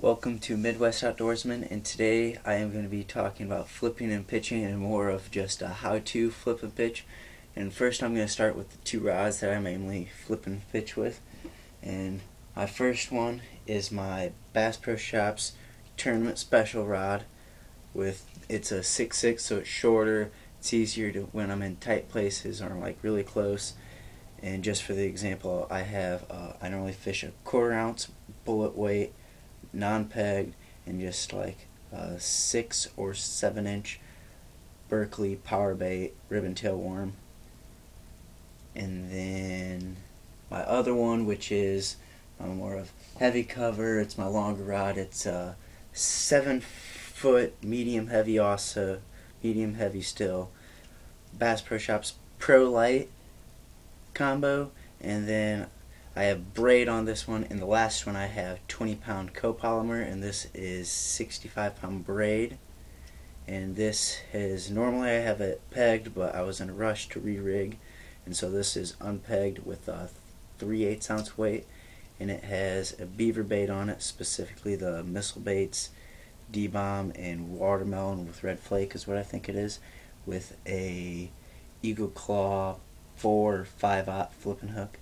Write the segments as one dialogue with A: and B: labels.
A: Welcome to Midwest Outdoorsman, and today I am going to be talking about flipping and pitching and more of just a how-to flip and pitch. And first I'm going to start with the two rods that I mainly flip and pitch with. And my first one is my Bass Pro Shops Tournament Special rod. It's a 6'6", so it's shorter, it's easier to when I'm in tight places or I'm like really close. And just for the example, I normally fish a 1/4 ounce bullet weight, non-pegged, and just like a 6 or 7 inch Berkley power bait ribbon tail worm. And then my other one, which is more of heavy cover, it's my longer rod. It's a 7-foot medium heavy, also medium heavy still, Bass Pro Shops Pro Light combo. And then I have braid on this one, and the last one I have 20-pound copolymer, and this is 65-pound braid. And this is, normally I have it pegged, but I was in a rush to re-rig, and so this is unpegged with a 3/8 ounce weight, and it has a beaver bait on it, specifically the missile baits, D-bomb and watermelon with red flake is what I think it is, with a Eagle Claw 4 or 5/0 flipping hook.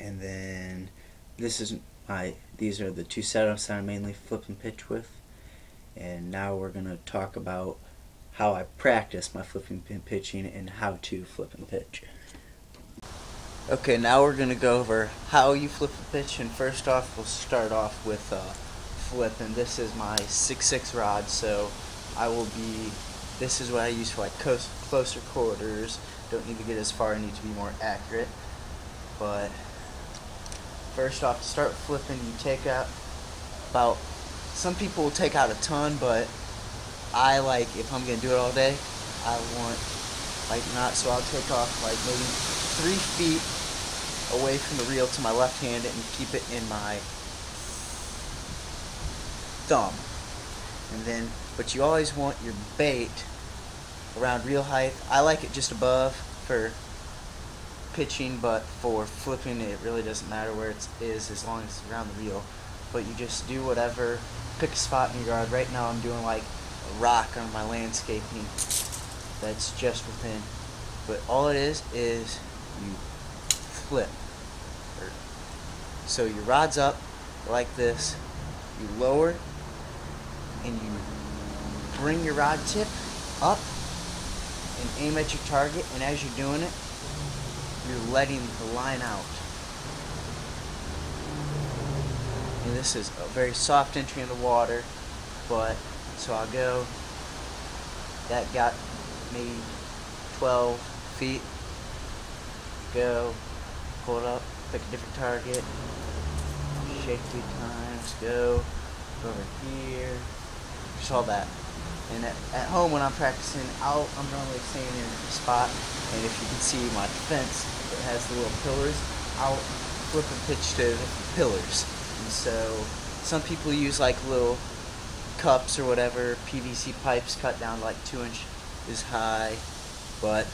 A: And then these are the two setups that I mainly flip and pitch with. And now we're going to talk about how I practice my flipping and pitching and how to flip and pitch. Okay, now we're going to go over how you flip and pitch. And first off, we'll start off with flip. And this is my 6'6" rod, so this is what I use for like closer quarters. Don't need to get as far, I need to be more accurate. But first off, to start flipping, you take out about, some people will take out a ton, but I like, if I'm going to do it all day, I want like not, so I'll take off like maybe 3 feet away from the reel to my left hand and keep it in my thumb. And then, but you always want your bait around reel height. I like it just above for pitching, but for flipping it really doesn't matter where it is as long as it's around the reel. But you just do whatever, pick a spot in your yard. Right now I'm doing like a rock on my landscaping that's just within, but all it is you flip. So your rod's up like this, you lower and you bring your rod tip up and aim at your target, and as you're doing it, you're letting the line out. And this is a very soft entry in the water, but so I'll go, that got maybe 12 feet, go, pull it up, pick a different target, shake 3 times, go over here, just all that. And at home when I'm practicing, I'm normally staying in a spot, and if you can see my fence, it has the little pillars, I'll flip and pitch to the pillars. And so some people use like little cups or whatever, PVC pipes cut down to like 2 inches high, but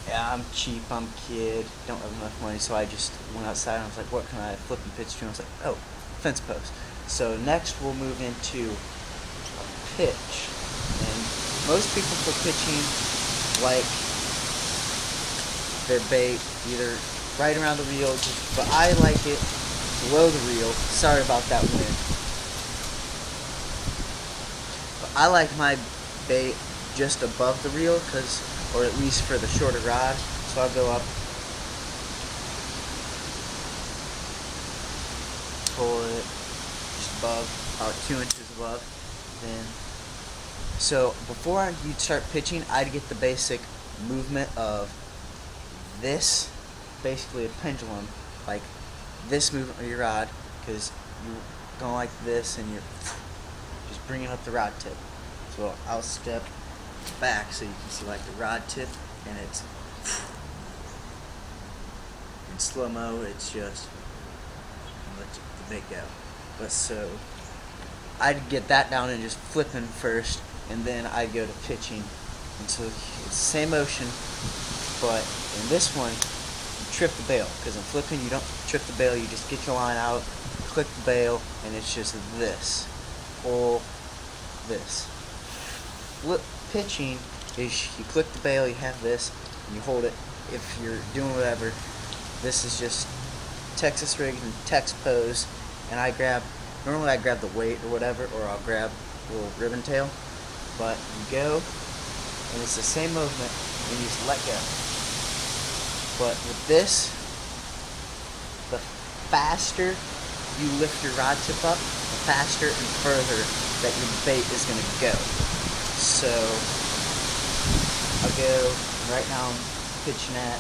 A: yeah, I'm cheap, I'm a kid, don't have enough money, so I just went outside and I was like, what can I flip and pitch to? And I was like, oh, fence post. So next we'll move into pitch. And most people for pitching like their bait either right around the reel, but I like it below the reel. Sorry about that wind. But I like my bait just above the reel, or at least for the shorter rod. So I'll go up, pull it just above, about 2 inches above, then. So before you start pitching, I'd get the basic movement of this, basically a pendulum, like this movement of your rod, because you're going like this and you're just bringing up the rod tip. So I'll step back so you can see like the rod tip, and it's in slow-mo, it's just let the bait go. But so I'd get that down and just flipping first, and then I'd go to pitching. And so it's the same motion, but in this one, you trip the bail, because in flipping you don't strip the bail, you just get your line out, click the bail, and it's just this. Pull this. Flip pitching is you click the bail, you have this, and you hold it. If you're doing whatever, this is just Texas rig and Tex pose, and normally I grab the weight or whatever, or I'll grab a little ribbon tail, but you go, and it's the same movement, and you just let go. But with this, the faster you lift your rod tip up, the faster and further that your bait is going to go. So I'll go, right now I'm pitching at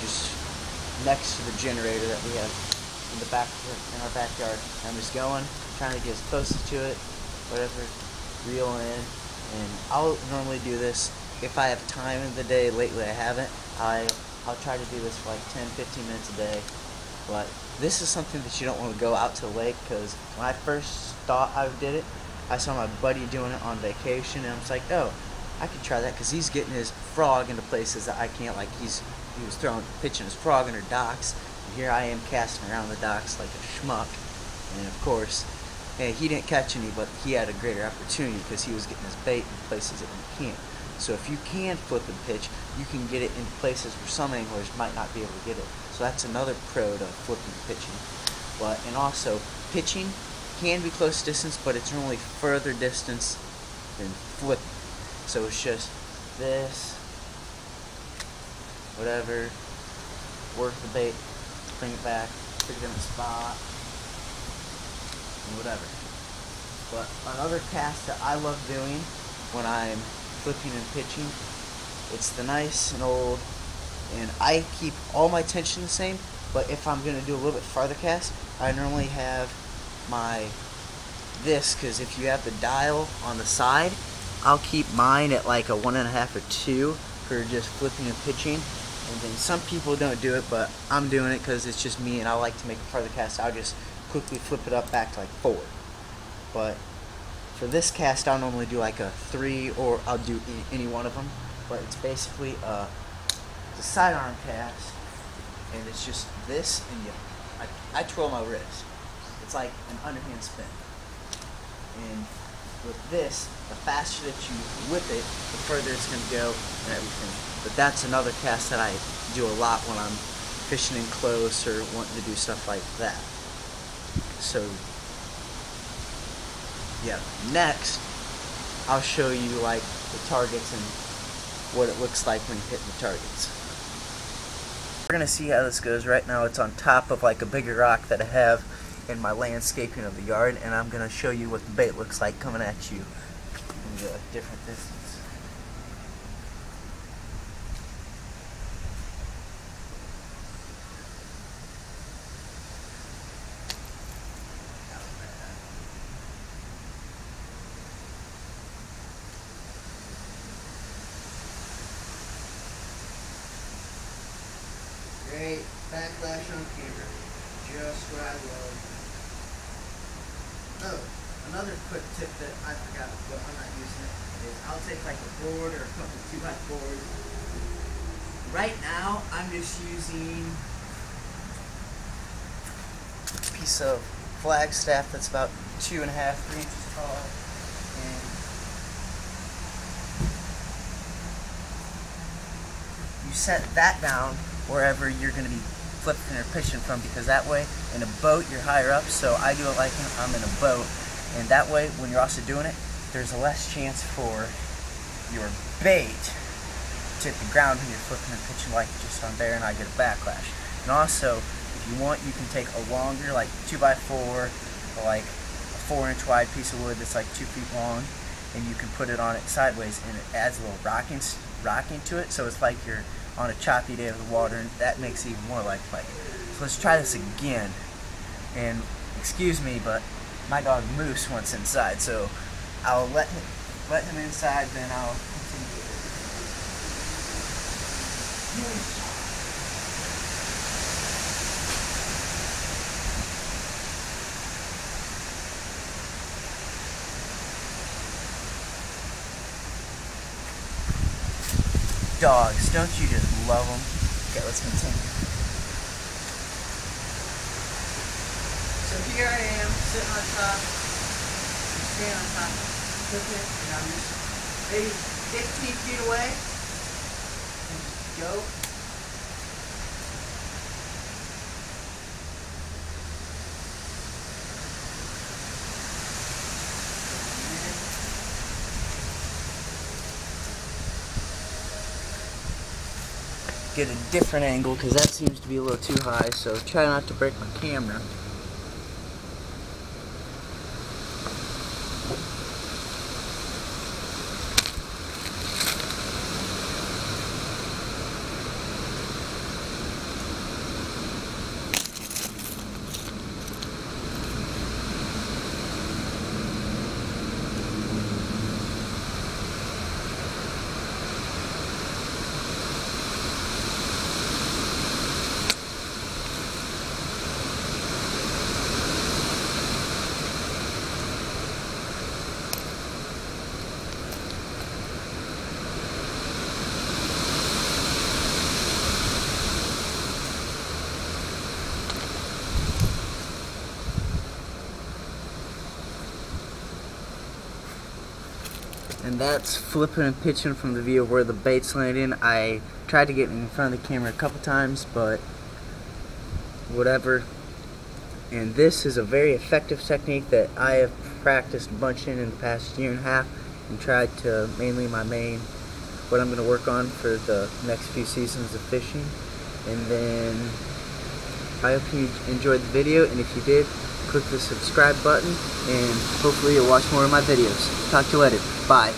A: just next to the generator that we have in our backyard. I'm just going, trying to get as close to it, whatever, reel in, and I'll normally do this if I have time in the day. Lately I haven't. I'll try to do this for like 10-15 minutes a day, but this is something that you don't want to go out to the lake, because when I first thought I did it, I saw my buddy doing it on vacation, and I was like, oh, I could try that, because he's getting his frog into places that I can't. Like he was pitching his frog under docks, and here I am casting around the docks like a schmuck. And of course, he didn't catch any, but he had a greater opportunity because he was getting his bait in places that you can't. So if you can flip and pitch, you can get it in places where some anglers might not be able to get it. So that's another pro to flipping and pitching. And also, pitching can be close distance, but it's normally further distance than flipping. So it's just this, whatever, work the bait, bring it back, pick it in the spot, and whatever. But another cast that I love doing when I'm flipping and pitching, it's the nice and old, and I keep all my tension the same, but if I'm going to do a little bit farther cast, I normally have this, because if you have the dial on the side, I'll keep mine at like a 1.5 or 2 for just flipping and pitching. And then some people don't do it, but I'm doing it because it's just me and I like to make a farther cast. I'll just quickly flip it up back to like 4. But for this cast, I'll normally do like a 3, or I'll do any one of them. But it's basically a sidearm cast, and it's just this, and I twirl my wrist. It's like an underhand spin. And with this, the faster that you whip it, the further it's going to go and everything. But that's another cast that I do a lot when I'm fishing in close or wanting to do stuff like that. So, yeah. Next, I'll show you like the targets and what it looks like when you hit the targets. We're going to see how this goes. Right now it's on top of like a bigger rock that I have in my landscaping of the yard, and I'm going to show you what the bait looks like coming at you in a different distance. Great backlash on camera, just what I love. Oh, another quick tip that I forgot, but I'm not using it, is I'll take like a board or a couple 2x4s. Right now, I'm just using a piece of flagstaff that's about 2.5, 3 inches tall, and you set that down wherever you're going to be flipping or pitching from, because that way in a boat you're higher up, so I do it like I'm in a boat, and that way when you're also doing it, there's a less chance for your bait to hit the ground when you're flipping and pitching like just on there and I get a backlash. And also, if you want, you can take a longer, like 2x4 or like a 4-inch wide piece of wood that's like 2 feet long, and you can put it on it sideways, and it adds a little rocking to it, so it's like you're on a choppy day of the water, and that makes it even more like play. So let's try this again. And excuse me, but my dog Moose wants inside, so I'll let him inside, then I'll continue. Dogs, don't you just love them? Okay, let's continue. here I am, sitting on top, standing on top, flipping it, and I'm just maybe 15 feet away. And just go. Get a different angle because that seems to be a little too high, so try not to break my camera. And that's flipping and pitching from the view of where the bait's landing. I tried to get in front of the camera a couple times, but whatever. And this is a very effective technique that I have practiced a bunch in the past year and a half and tried to mainly what I'm going to work on for the next few seasons of fishing. And then I hope you enjoyed the video, and if you did, click the subscribe button, and hopefully you'll watch more of my videos. Talk to you later. Bye.